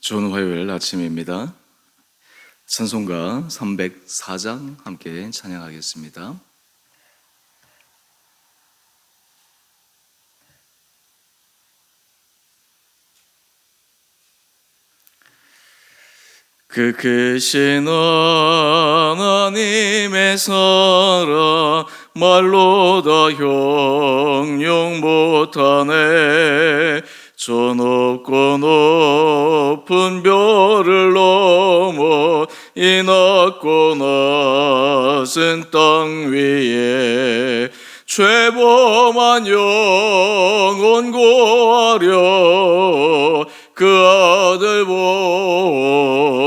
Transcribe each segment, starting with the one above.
좋은 화요일 아침입니다. 찬송가 304장 함께 찬양하겠습니다. 그 크신 하나님의 사랑 말로 다 형용 못하네. 저 높고 높은 별을 넘어 이 낮고 낮은 땅 위에 죄범한 영혼 구하려 그 아들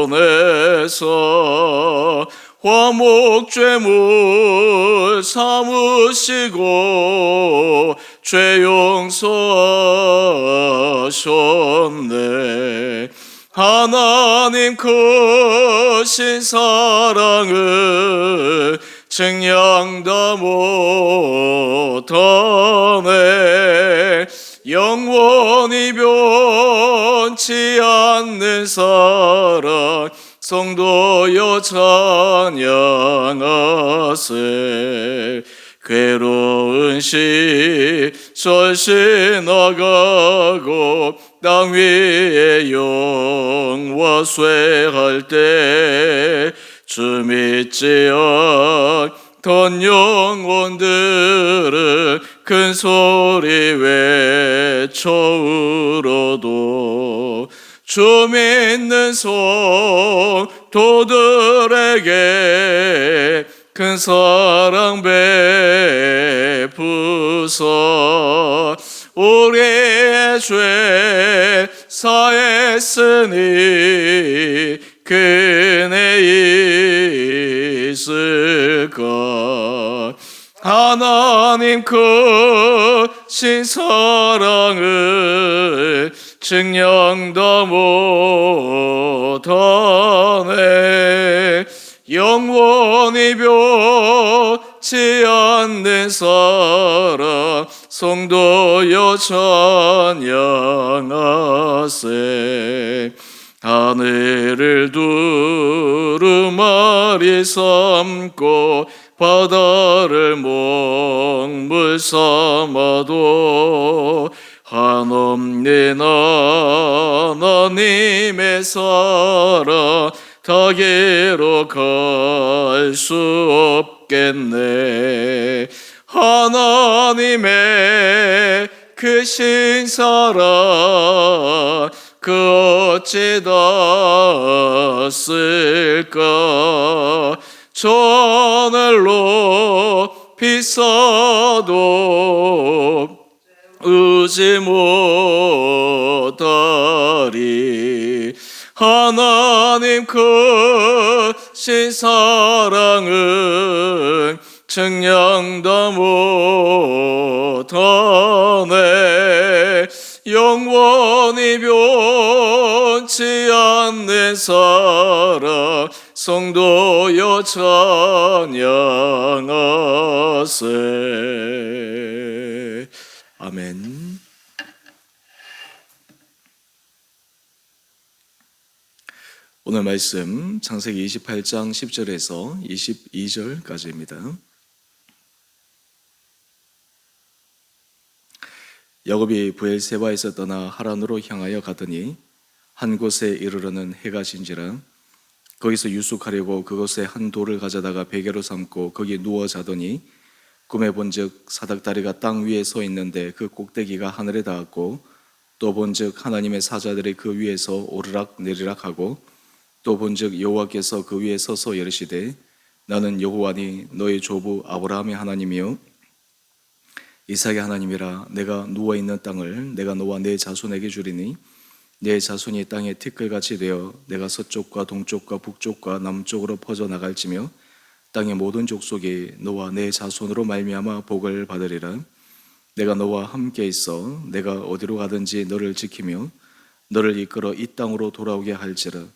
보내서 화목죄물 삼으시고 죄 용서하셨네. 하나님 크신 사랑을 증량 다 못하네. 영원히 변치 않는 사랑 성도여 찬양하세. 괴로운 시절 지나가고 땅 위에 영화 쇠할 때 주 믿지 않던 영혼들은 큰 소리 외쳐 울어도 주 믿는 성도들에게 큰 사랑 베푸사 우리의 죄 사했으니 그네 있을까. 하나님 크신 사랑을 증량 다 못하네. 영원히 변치 않는 사랑 성도여 찬양하세. 하늘을 두루마리 삼고 바다를 먹물 삼아도 한없는 하나님의 사랑 다기로 갈 수 없겠네. 하나님의 크신 사랑 그 어찌 닿았을까. 저 하늘로 비싸도 의지 못하리. 하나님 크신 사랑은 증량 다 못하네. 영원히 변치 않는 사랑 성도여 찬양하세. 아멘. 오늘 말씀 창세기 28장 10절에서 22절까지입니다. 야곱이 브엘세바에서 떠나 하란으로 향하여 가더니 한 곳에 이르러는 해가 진지라. 거기서 유숙하려고 그곳에 한 돌을 가져다가 베개로 삼고 거기 누워 자더니 꿈에 본즉 사닥다리가 땅 위에 서 있는데 그 꼭대기가 하늘에 닿았고 또 본즉 하나님의 사자들이 그 위에서 오르락 내리락 하고 또 본즉 여호와께서 그 위에 서서 이르시되 나는 여호와니 너의 조부 아브라함의 하나님이요 이삭의 하나님이라. 내가 누워있는 땅을 내가 너와 내 자손에게 주리니 내 자손이 땅의 티끌같이 되어 내가 서쪽과 동쪽과 북쪽과 남쪽으로 퍼져나갈지며 땅의 모든 족속이 너와 내 자손으로 말미암아 복을 받으리라. 내가 너와 함께 있어 내가 어디로 가든지 너를 지키며 너를 이끌어 이 땅으로 돌아오게 할지라.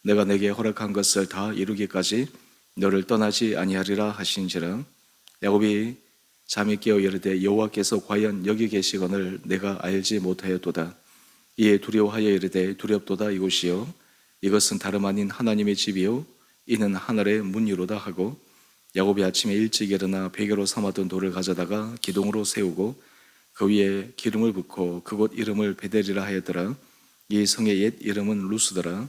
내가 내게 허락한 것을 다 이루기까지 너를 떠나지 아니하리라 하신지라. 야곱이 잠이 깨어 이르되 여호와께서 과연 여기 계시거늘 내가 알지 못하였도다. 이에 두려워하여 이르되 두렵도다 이곳이요 이것은 다름 아닌 하나님의 집이요 이는 하늘의 문이로다 하고 야곱이 아침에 일찍 일어나 베개로 삼았던 돌을 가져다가 기둥으로 세우고 그 위에 기름을 붓고 그곳 이름을 베델이라 하였더라. 이 성의 옛 이름은 루스더라.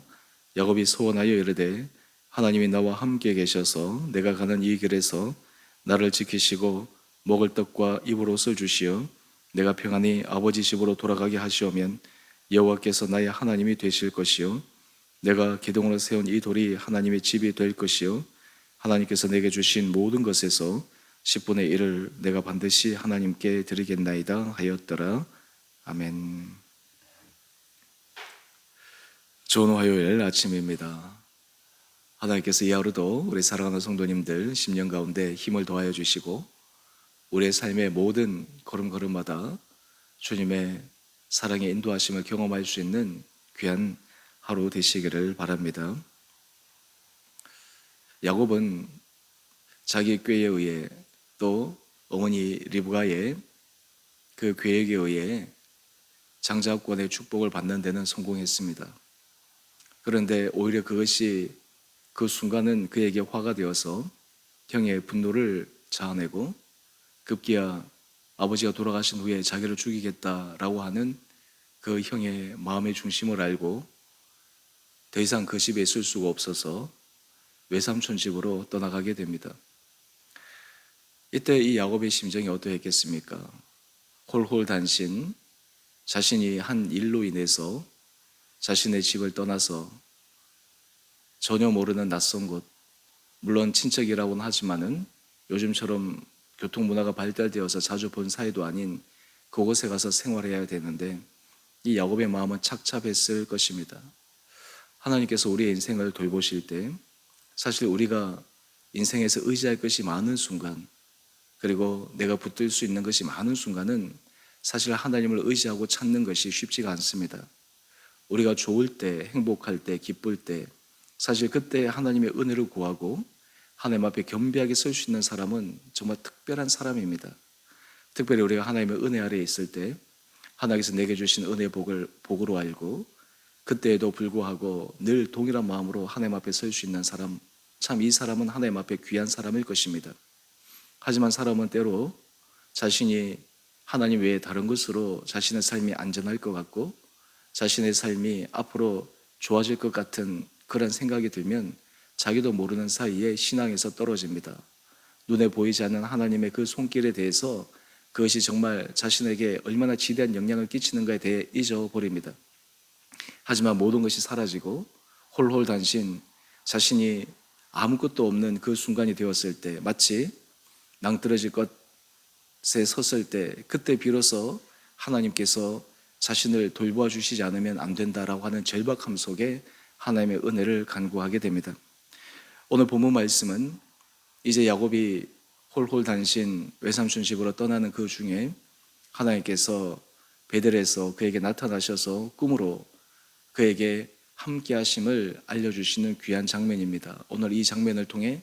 야곱이 소원하여 이르되 하나님이 나와 함께 계셔서 내가 가는 이 길에서 나를 지키시고 먹을 떡과 입을 옷을 주시어 내가 평안히 아버지 집으로 돌아가게 하시오면 여호와께서 나의 하나님이 되실 것이요 내가 기둥으로 세운 이 돌이 하나님의 집이 될 것이요 하나님께서 내게 주신 모든 것에서 10분의 1을 내가 반드시 하나님께 드리겠나이다 하였더라. 아멘. 좋은 화요일 아침입니다. 하나님께서 이 하루도 우리 사랑하는 성도님들 심령 가운데 힘을 더하여 주시고 우리의 삶의 모든 걸음걸음마다 주님의 사랑의 인도하심을 경험할 수 있는 귀한 하루 되시기를 바랍니다. 야곱은 자기 꾀에 의해 또 어머니 리브가의 그 계획에 의해 장자권의 축복을 받는 데는 성공했습니다. 그런데 오히려 그것이 그 순간은 그에게 화가 되어서 형의 분노를 자아내고 급기야 아버지가 돌아가신 후에 자기를 죽이겠다라고 하는 그 형의 마음의 중심을 알고 더 이상 그 집에 있을 수가 없어서 외삼촌 집으로 떠나가게 됩니다. 이때 이 야곱의 심정이 어떠했겠습니까? 홀홀단신, 자신이 한 일로 인해서 자신의 집을 떠나서 전혀 모르는 낯선 곳, 물론 친척이라고는 하지만은 요즘처럼 교통문화가 발달되어서 자주 본 사이도 아닌 그곳에 가서 생활해야 되는데 이 야곱의 마음은 착잡했을 것입니다. 하나님께서 우리의 인생을 돌보실 때 사실 우리가 인생에서 의지할 것이 많은 순간 그리고 내가 붙들 수 있는 것이 많은 순간은 사실 하나님을 의지하고 찾는 것이 쉽지가 않습니다. 우리가 좋을 때, 행복할 때, 기쁠 때 사실 그때 하나님의 은혜를 구하고 하나님 앞에 겸비하게 설 수 있는 사람은 정말 특별한 사람입니다. 특별히 우리가 하나님의 은혜 아래에 있을 때 하나님께서 내게 주신 은혜 복을 복으로 알고 그때에도 불구하고 늘 동일한 마음으로 하나님 앞에 설 수 있는 사람, 참 이 사람은 하나님 앞에 귀한 사람일 것입니다. 하지만 사람은 때로 자신이 하나님 외에 다른 것으로 자신의 삶이 안전할 것 같고 자신의 삶이 앞으로 좋아질 것 같은 그런 생각이 들면 자기도 모르는 사이에 신앙에서 떨어집니다. 눈에 보이지 않는 하나님의 그 손길에 대해서 그것이 정말 자신에게 얼마나 지대한 영향을 끼치는가에 대해 잊어버립니다. 하지만 모든 것이 사라지고 홀홀단신 자신이 아무것도 없는 그 순간이 되었을 때 마치 낭떠러질 것에 섰을 때 그때 비로소 하나님께서 자신을 돌보아 주시지 않으면 안 된다라고 하는 절박함 속에 하나님의 은혜를 간구하게 됩니다. 오늘 본문 말씀은 이제 야곱이 홀홀단신 외삼촌 집으로 떠나는 그 중에 하나님께서 베델에서 그에게 나타나셔서 꿈으로 그에게 함께 하심을 알려주시는 귀한 장면입니다. 오늘 이 장면을 통해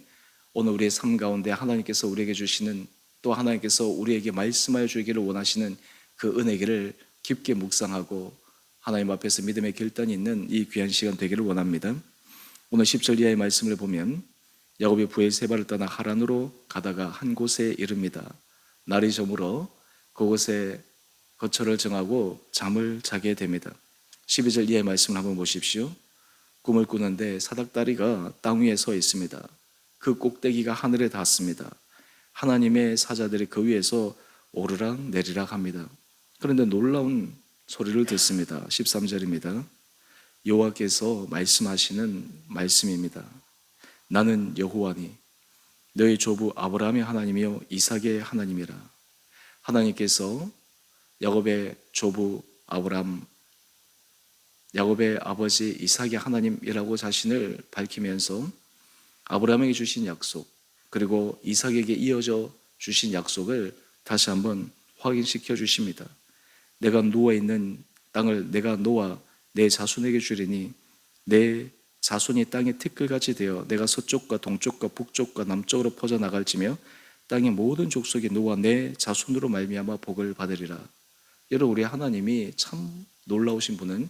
오늘 우리의 삶 가운데 하나님께서 우리에게 주시는 또 하나님께서 우리에게 말씀하여 주기를 원하시는 그 은혜를 깊게 묵상하고 하나님 앞에서 믿음의 결단이 있는 이 귀한 시간 되기를 원합니다. 오늘 10절 이하의 말씀을 보면 야곱이 브엘세바를 떠나 하란으로 가다가 한 곳에 이릅니다. 날이 저물어 그곳에 거처를 정하고 잠을 자게 됩니다. 12절 이하의 말씀을 한번 보십시오. 꿈을 꾸는데 사닥다리가 땅 위에 서 있습니다. 그 꼭대기가 하늘에 닿습니다. 하나님의 사자들이 그 위에서 오르락 내리락 합니다. 그런데 놀라운 소리를 듣습니다. 13절입니다. 여호와께서 말씀하시는 말씀입니다. 나는 여호와니 너희 조부 아브라함의 하나님이요 이삭의 하나님이라. 하나님께서 야곱의 조부 아브라함, 야곱의 아버지 이삭의 하나님이라고 자신을 밝히면서 아브라함에게 주신 약속 그리고 이삭에게 이어져 주신 약속을 다시 한번 확인시켜 주십니다. 내가 누워있는 땅을 내가 놓아 내 자손에게 주리니 내 자손이 땅의 티끌같이 되어 내가 서쪽과 동쪽과 북쪽과 남쪽으로 퍼져나갈지며 땅의 모든 족속이 놓아 내 자손으로 말미암아 복을 받으리라. 여러분 우리 하나님이 참 놀라우신 분은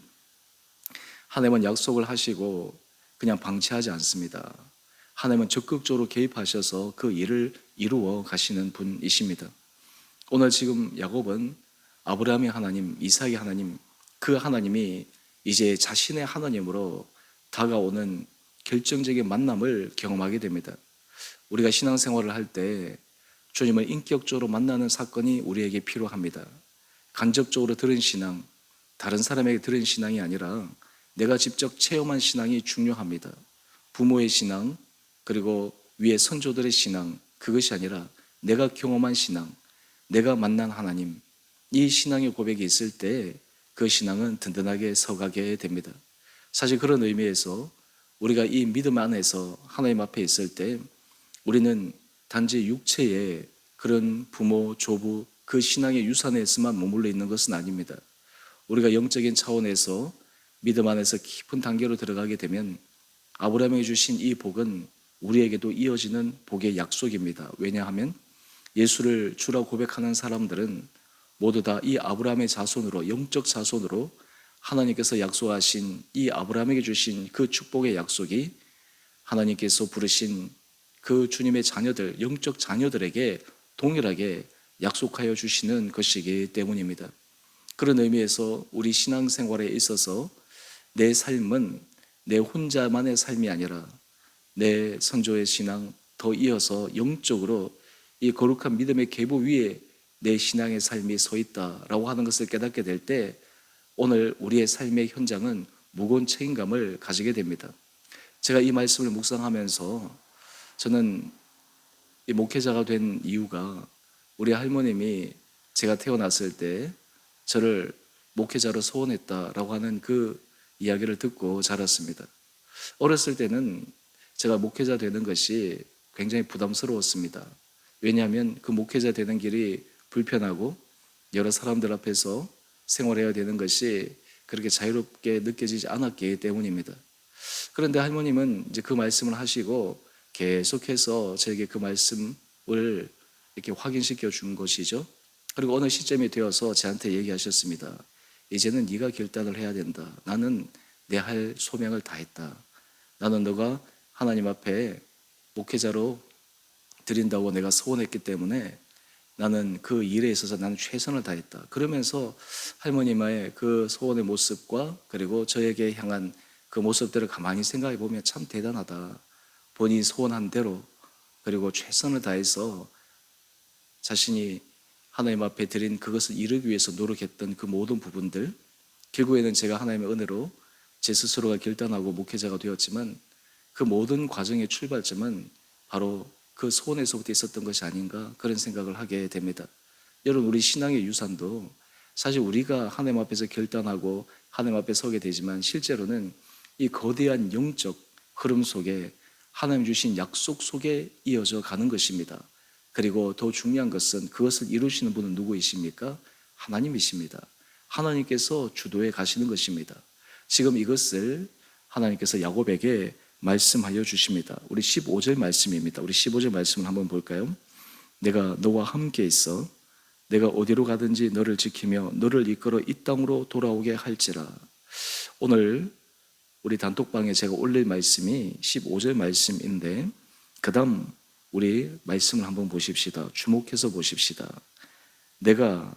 하나님은 약속을 하시고 그냥 방치하지 않습니다. 하나님은 적극적으로 개입하셔서 그 일을 이루어 가시는 분이십니다. 오늘 지금 야곱은 아브라함의 하나님, 이삭의 하나님, 그 하나님이 이제 자신의 하나님으로 다가오는 결정적인 만남을 경험하게 됩니다. 우리가 신앙생활을 할 때 주님을 인격적으로 만나는 사건이 우리에게 필요합니다. 간접적으로 들은 신앙, 다른 사람에게 들은 신앙이 아니라 내가 직접 체험한 신앙이 중요합니다. 부모의 신앙, 그리고 위에 선조들의 신앙, 그것이 아니라 내가 경험한 신앙, 내가 만난 하나님, 이 신앙의 고백이 있을 때 그 신앙은 든든하게 서가게 됩니다. 사실 그런 의미에서 우리가 이 믿음 안에서 하나님 앞에 있을 때 우리는 단지 육체의 그런 부모, 조부, 그 신앙의 유산에서만 머물러 있는 것은 아닙니다. 우리가 영적인 차원에서 믿음 안에서 깊은 단계로 들어가게 되면 아브라함에게 주신 이 복은 우리에게도 이어지는 복의 약속입니다. 왜냐하면 예수를 주라 고백하는 사람들은 모두 다 이 아브라함의 자손으로, 영적 자손으로 하나님께서 약속하신 이 아브라함에게 주신 그 축복의 약속이 하나님께서 부르신 그 주님의 자녀들, 영적 자녀들에게 동일하게 약속하여 주시는 것이기 때문입니다. 그런 의미에서 우리 신앙생활에 있어서 내 삶은 내 혼자만의 삶이 아니라 내 선조의 신앙, 더 이어서 영적으로 이 거룩한 믿음의 계보 위에 내 신앙의 삶이 서 있다라고 하는 것을 깨닫게 될 때 오늘 우리의 삶의 현장은 무거운 책임감을 가지게 됩니다. 제가 이 말씀을 묵상하면서 저는 이 목회자가 된 이유가 우리 할머님이 제가 태어났을 때 저를 목회자로 소원했다라고 하는 그 이야기를 듣고 자랐습니다. 어렸을 때는 제가 목회자 되는 것이 굉장히 부담스러웠습니다. 왜냐하면 그 목회자 되는 길이 불편하고 여러 사람들 앞에서 생활해야 되는 것이 그렇게 자유롭게 느껴지지 않았기 때문입니다. 그런데 할머님은 이제 그 말씀을 하시고 계속해서 저에게 그 말씀을 이렇게 확인시켜 준 것이죠. 그리고 어느 시점이 되어서 저한테 얘기하셨습니다. 이제는 네가 결단을 해야 된다. 나는 내 할 소명을 다했다. 나는 너가 하나님 앞에 목회자로 드린다고 내가 소원했기 때문에 나는 그 일에 있어서 나는 최선을 다했다. 그러면서 할머님의 그 소원의 모습과 그리고 저에게 향한 그 모습들을 가만히 생각해 보면 참 대단하다. 본인이 소원한 대로 그리고 최선을 다해서 자신이 하나님 앞에 드린 그것을 이루기 위해서 노력했던 그 모든 부분들, 결국에는 제가 하나님의 은혜로 제 스스로가 결단하고 목회자가 되었지만 그 모든 과정의 출발점은 바로 그 소원에서부터 있었던 것이 아닌가 그런 생각을 하게 됩니다. 여러분, 우리 신앙의 유산도 사실 우리가 하나님 앞에서 결단하고 하나님 앞에 서게 되지만 실제로는 이 거대한 영적 흐름 속에 하나님 주신 약속 속에 이어져 가는 것입니다. 그리고 더 중요한 것은 그것을 이루시는 분은 누구이십니까? 하나님이십니다. 하나님께서 주도해 가시는 것입니다. 지금 이것을 하나님께서 야곱에게 말씀하여 주십니다. 우리 15절 말씀입니다. 우리 15절 말씀을 한번 볼까요? 내가 너와 함께 있어 내가 어디로 가든지 너를 지키며 너를 이끌어 이 땅으로 돌아오게 할지라. 오늘 우리 단톡방에 제가 올릴 말씀이 15절 말씀인데 그 다음 우리 말씀을 한번 보십시다. 주목해서 보십시다. 내가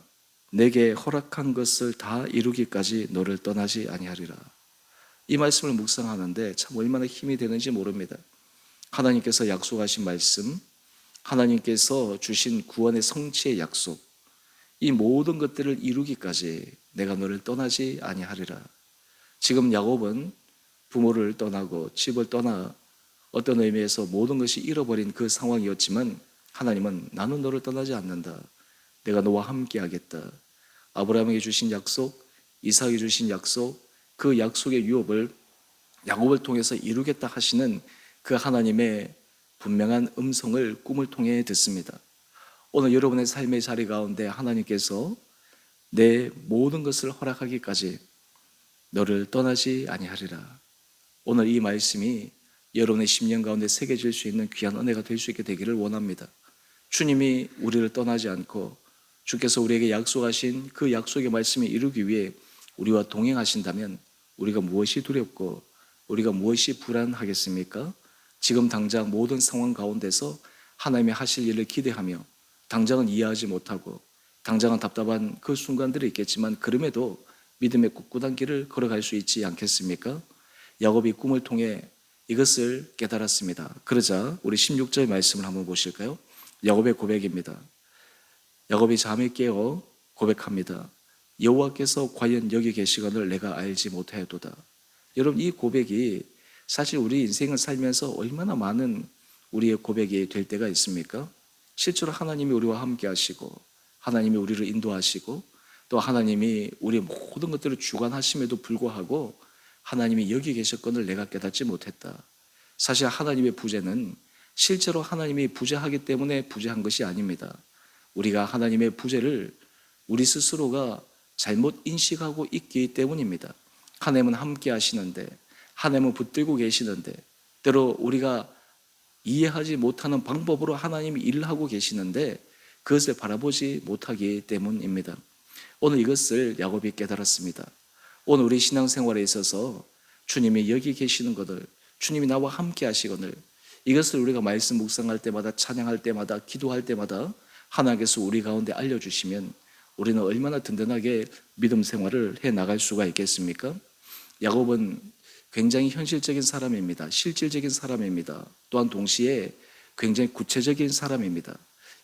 내게 허락한 것을 다 이루기까지 너를 떠나지 아니하리라. 이 말씀을 묵상하는데 참 얼마나 힘이 되는지 모릅니다. 하나님께서 약속하신 말씀, 하나님께서 주신 구원의 성취의 약속, 이 모든 것들을 이루기까지 내가 너를 떠나지 아니하리라. 지금 야곱은 부모를 떠나고 집을 떠나 어떤 의미에서 모든 것이 잃어버린 그 상황이었지만 하나님은 나는 너를 떠나지 않는다. 내가 너와 함께 하겠다. 아브라함에게 주신 약속, 이삭에게 주신 약속, 그 약속의 유업을 야곱을 통해서 이루겠다 하시는 그 하나님의 분명한 음성을 꿈을 통해 듣습니다. 오늘 여러분의 삶의 자리 가운데 하나님께서 내 모든 것을 허락하기까지 너를 떠나지 아니하리라. 오늘 이 말씀이 여러분의 심령 가운데 새겨질 수 있는 귀한 은혜가 될 수 있게 되기를 원합니다. 주님이 우리를 떠나지 않고 주께서 우리에게 약속하신 그 약속의 말씀을 이루기 위해 우리와 동행하신다면 우리가 무엇이 두렵고 우리가 무엇이 불안하겠습니까? 지금 당장 모든 상황 가운데서 하나님의 하실 일을 기대하며 당장은 이해하지 못하고 당장은 답답한 그 순간들이 있겠지만 그럼에도 믿음의 꿋꿋한 길을 걸어갈 수 있지 않겠습니까? 야곱이 꿈을 통해 이것을 깨달았습니다. 그러자 우리 16절 말씀을 한번 보실까요? 야곱의 고백입니다. 야곱이 잠에 깨어 고백합니다. 여호와께서 과연 여기 계시거늘 내가 알지 못하였도다. 여러분, 이 고백이 사실 우리 인생을 살면서 얼마나 많은 우리의 고백이 될 때가 있습니까? 실제로 하나님이 우리와 함께 하시고 하나님이 우리를 인도하시고 또 하나님이 우리의 모든 것들을 주관하심에도 불구하고 하나님이 여기 계셨거늘 내가 깨닫지 못했다. 사실 하나님의 부재는 실제로 하나님이 부재하기 때문에 부재한 것이 아닙니다. 우리가 하나님의 부재를 우리 스스로가 잘못 인식하고 있기 때문입니다. 하나님은 함께 하시는데, 하나님은 붙들고 계시는데, 때로 우리가 이해하지 못하는 방법으로 하나님이 일을 하고 계시는데 그것을 바라보지 못하기 때문입니다. 오늘 이것을 야곱이 깨달았습니다. 오늘 우리 신앙생활에 있어서 주님이 여기 계시는 것을, 주님이 나와 함께 하시거늘, 이것을 우리가 말씀 묵상할 때마다, 찬양할 때마다, 기도할 때마다 하나님께서 우리 가운데 알려주시면 우리는 얼마나 든든하게 믿음 생활을 해 나갈 수가 있겠습니까? 야곱은 굉장히 현실적인 사람입니다. 실질적인 사람입니다. 또한 동시에 굉장히 구체적인 사람입니다.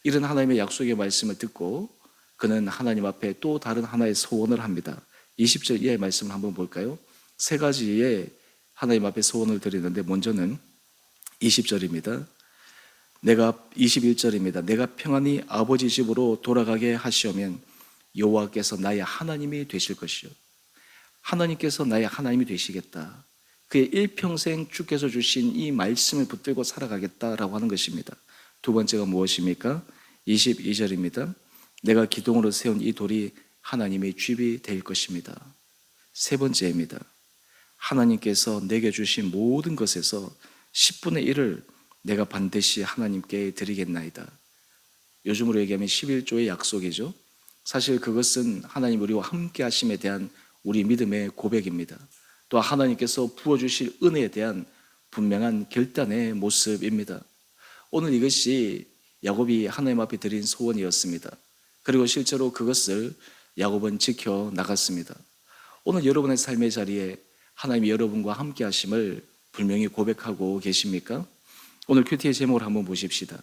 이런 하나님의 약속의 말씀을 듣고 그는 하나님 앞에 또 다른 하나의 소원을 합니다. 20절 이하의 말씀을 한번 볼까요? 세 가지의 하나님 앞에 소원을 드리는데 먼저는 20절입니다. 21절입니다. 내가 평안히 아버지 집으로 돌아가게 하시오면 여호와께서 나의 하나님이 되실 것이요. 하나님께서 나의 하나님이 되시겠다. 그의 일평생 주께서 주신 이 말씀을 붙들고 살아가겠다라고 하는 것입니다. 두 번째가 무엇입니까? 22절입니다. 내가 기둥으로 세운 이 돌이 하나님의 집이 될 것입니다. 세 번째입니다. 하나님께서 내게 주신 모든 것에서 10분의 1을 내가 반드시 하나님께 드리겠나이다. 요즘으로 얘기하면 11조의 약속이죠. 사실 그것은 하나님 우리와 함께 하심에 대한 우리 믿음의 고백입니다. 또 하나님께서 부어주실 은혜에 대한 분명한 결단의 모습입니다. 오늘 이것이 야곱이 하나님 앞에 드린 소원이었습니다. 그리고 실제로 그것을 야곱은 지켜 나갔습니다. 오늘 여러분의 삶의 자리에 하나님이 여러분과 함께 하심을 분명히 고백하고 계십니까? 오늘 큐티의 제목을 한번 보십시다.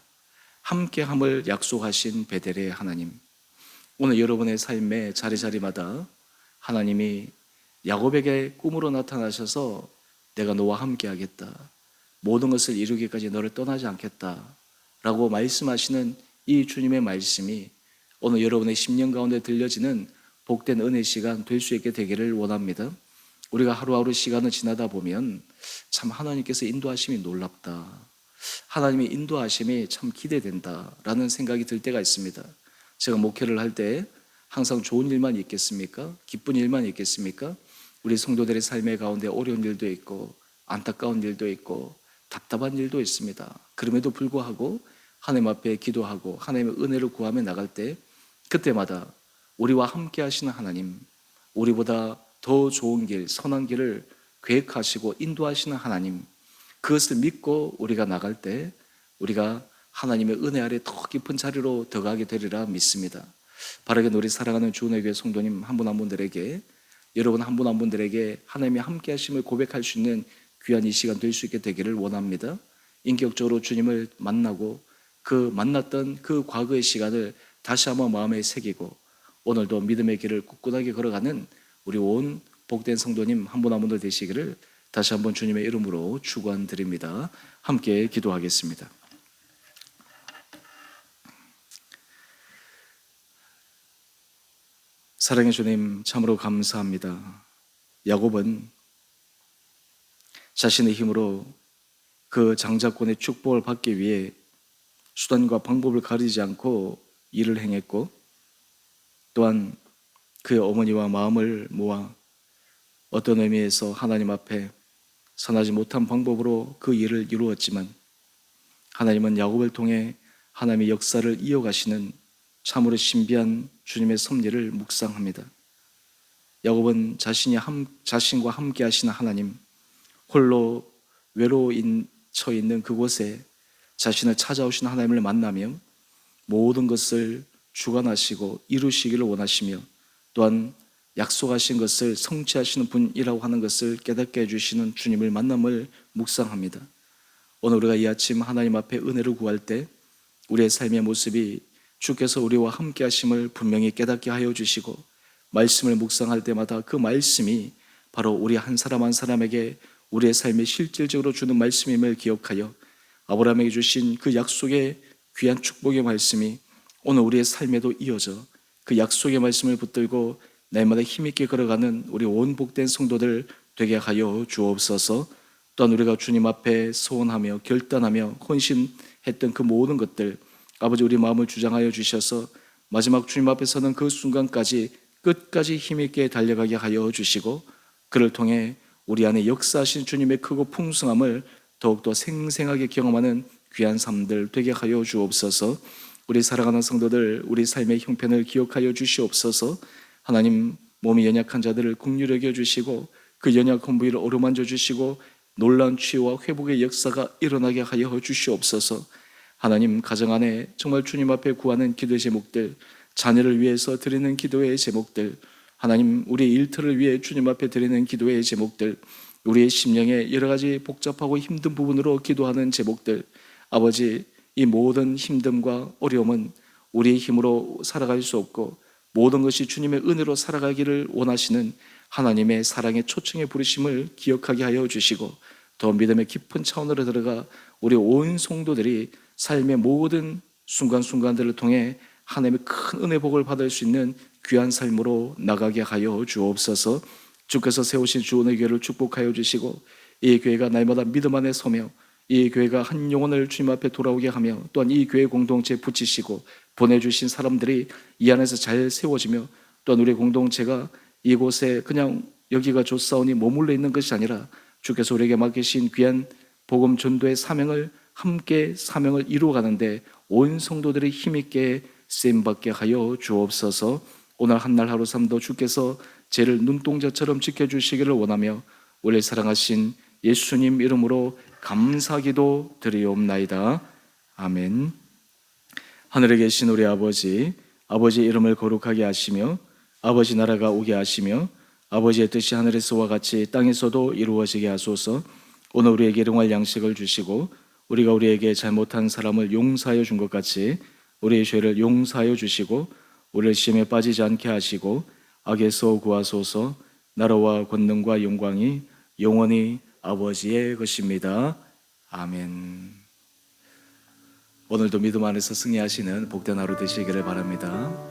함께함을 약속하신 베델의 하나님. 오늘 여러분의 삶의 자리자리마다 하나님이 야곱에게 꿈으로 나타나셔서 내가 너와 함께 하겠다, 모든 것을 이루기까지 너를 떠나지 않겠다 라고 말씀하시는 이 주님의 말씀이 오늘 여러분의 심령 가운데 들려지는 복된 은혜 시간 될 수 있게 되기를 원합니다. 우리가 하루하루 시간을 지나다 보면 참 하나님께서 인도하심이 놀랍다, 하나님의 인도하심이 참 기대된다 라는 생각이 들 때가 있습니다. 제가 목회를 할 때 항상 좋은 일만 있겠습니까? 기쁜 일만 있겠습니까? 우리 성도들의 삶의 가운데 어려운 일도 있고 안타까운 일도 있고 답답한 일도 있습니다. 그럼에도 불구하고 하나님 앞에 기도하고 하나님의 은혜를 구하며 나갈 때 그때마다 우리와 함께 하시는 하나님, 우리보다 더 좋은 길, 선한 길을 계획하시고 인도하시는 하나님, 그것을 믿고 우리가 나갈 때 우리가 하나님의 은혜 아래 더 깊은 자리로 들어가게 되리라 믿습니다. 바르게 우리 사랑하는 주은혜 교회 성도님 한 분 한 분들에게, 여러분 한 분 한 분들에게 하나님이 함께 하심을 고백할 수 있는 귀한 이 시간 될 수 있게 되기를 원합니다. 인격적으로 주님을 만나고 그 만났던 그 과거의 시간을 다시 한번 마음에 새기고 오늘도 믿음의 길을 꿋꿋하게 걸어가는 우리 온 복된 성도님 한 분 한 분들 되시기를 다시 한번 주님의 이름으로 축원드립니다. 함께 기도하겠습니다. 사랑의 주님, 참으로 감사합니다. 야곱은 자신의 힘으로 그 장자권의 축복을 받기 위해 수단과 방법을 가리지 않고 일을 행했고, 또한 그의 어머니와 마음을 모아 어떤 의미에서 하나님 앞에 선하지 못한 방법으로 그 일을 이루었지만 하나님은 야곱을 통해 하나님의 역사를 이어가시는 참으로 신비한 주님의 섭리를 묵상합니다. 야곱은 자신과 함께 하시는 하나님, 홀로 외로인 처 있는 그곳에 자신을 찾아오신 하나님을 만나며 모든 것을 주관하시고 이루시기를 원하시며 또한 약속하신 것을 성취하시는 분이라고 하는 것을 깨닫게 해주시는 주님을 만남을 묵상합니다. 오늘 우리가 이 아침 하나님 앞에 은혜를 구할 때 우리의 삶의 모습이 주께서 우리와 함께 하심을 분명히 깨닫게 하여 주시고, 말씀을 묵상할 때마다 그 말씀이 바로 우리 한 사람 한 사람에게 우리의 삶에 실질적으로 주는 말씀임을 기억하여 아브라함에게 주신 그 약속의 귀한 축복의 말씀이 오늘 우리의 삶에도 이어져 그 약속의 말씀을 붙들고 날마다 힘있게 걸어가는 우리 온 복된 성도들 되게 하여 주옵소서. 또한 우리가 주님 앞에 소원하며 결단하며 헌신했던 그 모든 것들, 아버지 우리 마음을 주장하여 주셔서 마지막 주님 앞에 서는 그 순간까지 끝까지 힘있게 달려가게 하여 주시고, 그를 통해 우리 안에 역사하신 주님의 크고 풍성함을 더욱더 생생하게 경험하는 귀한 삶들 되게 하여 주옵소서. 우리 사랑하는 성도들, 우리 삶의 형편을 기억하여 주시옵소서. 하나님, 몸이 연약한 자들을 긍휼히 여겨 주시고 그 연약한 부위를 어루만져 주시고 놀라운 치유와 회복의 역사가 일어나게 하여 주시옵소서. 하나님, 가정 안에 정말 주님 앞에 구하는 기도의 제목들, 자녀를 위해서 드리는 기도의 제목들, 하나님 우리 일터를 위해 주님 앞에 드리는 기도의 제목들, 우리의 심령에 여러 가지 복잡하고 힘든 부분으로 기도하는 제목들, 아버지 이 모든 힘듦과 어려움은 우리의 힘으로 살아갈 수 없고 모든 것이 주님의 은혜로 살아가기를 원하시는 하나님의 사랑의 초청의 부르심을 기억하게 하여 주시고, 더 믿음의 깊은 차원으로 들어가 우리 온 성도들이 삶의 모든 순간순간들을 통해 하나님의 큰 은혜 복을 받을 수 있는 귀한 삶으로 나가게 하여 주옵소서. 주께서 세우신 주원의 교회를 축복하여 주시고 이 교회가 날마다 믿음 안에 서며 이 교회가 한 영혼을 주님 앞에 돌아오게 하며 또한 이 교회 공동체에 붙이시고 보내주신 사람들이 이 안에서 잘 세워지며 또한 우리 공동체가 이곳에 그냥 여기가 좋사오니 머물러 있는 것이 아니라 주께서 우리에게 맡기신 귀한 복음 전도의 사명을 함께 사명을 이루어가는데 온 성도들이 힘있게 쓰임받게 하여 주옵소서. 오늘 한날 하루 삶도 주께서 죄를 눈동자처럼 지켜주시기를 원하며 우리 사랑하신 예수님 이름으로 감사기도 드리옵나이다. 아멘. 하늘에 계신 우리 아버지, 아버지의 이름을 거룩하게 하시며 아버지 나라가 오게 하시며 아버지의 뜻이 하늘에서와 같이 땅에서도 이루어지게 하소서. 오늘 우리에게 일용할 양식을 주시고 우리가 우리에게 잘못한 사람을 용서하여 준 것 같이 우리의 죄를 용서하여 주시고 우리를 시험에 빠지지 않게 하시고 악에서 구하소서. 나라와 권능과 영광이 영원히 아버지의 것입니다. 아멘. 오늘도 믿음 안에서 승리하시는 복된 하루 되시기를 바랍니다.